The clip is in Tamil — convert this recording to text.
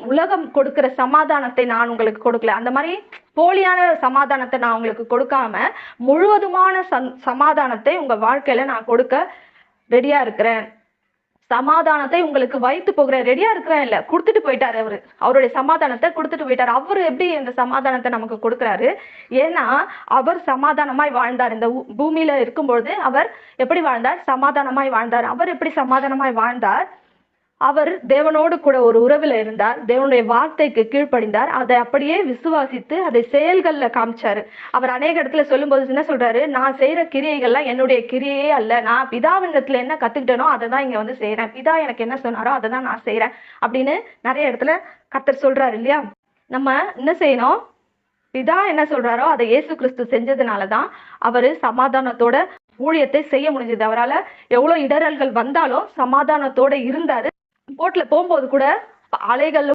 உலகம் கொடுக்கிற சமாதானத்தை நான் உங்களுக்கு கொடுக்கல. அந்த மாதிரி போலியான சமாதானத்தை நான் உங்களுக்கு கொடுக்காம முழுவதுமான சமாதானத்தை உங்க வாழ்க்கையில நான் கொடுக்க ரெடியா இருக்கிறேன். சமாதானத்தை உங்களுக்கு வைத்து போகிற ரெடியா இருக்கிறேன் இல்ல, கொடுத்துட்டு போயிட்டாரு. அவருடைய சமாதானத்தை கொடுத்துட்டு போயிட்டாரு. அவரு எப்படி இந்த சமாதானத்தை நமக்கு கொடுக்குறாரு? ஏன்னா அவர் சமாதானமாய் வாழ்ந்தார். இந்த பூமியில இருக்கும்பொழுது அவர் எப்படி வாழ்ந்தார்? சமாதானமாய் வாழ்ந்தார். அவர் எப்படி சமாதானமாய் வாழ்ந்தார்? அவர் தேவனோடு கூட ஒரு உறவில் இருந்தார். தேவனுடைய வார்த்தைக்கு கீழ்ப்படிந்தார். அதை அப்படியே விசுவாசித்து அதை செயல்கள்ல காமிச்சாரு. அவர் அநேக இடத்துல சொல்லும்போது என்ன சொல்றாரு? நான் செய்யற கிரியைகள்லாம் என்னுடைய கிரியையே அல்ல, நான் பிதாவினிடத்துல என்ன கத்துக்கிட்டேனோ அதை தான் இங்க வந்து செய்யறேன். பிதா எனக்கு என்ன சொன்னாரோ அதை தான் நான் செய்யறேன் அப்படின்னு நிறைய இடத்துல கர்த்தர் சொல்றாரு இல்லையா? நம்ம என்ன செய்யணும்? பிதா என்ன சொல்றாரோ அதை இயேசு கிறிஸ்து செஞ்சதுனாலதான் அவரு சமாதானத்தோட ஊழியத்தை செய்ய முடிஞ்சது. அவரால் எவ்வளவு இடரல்கள் வந்தாலும் சமாதானத்தோட இருந்தாரு. போட்ல போகும்போது கூட அலைகள்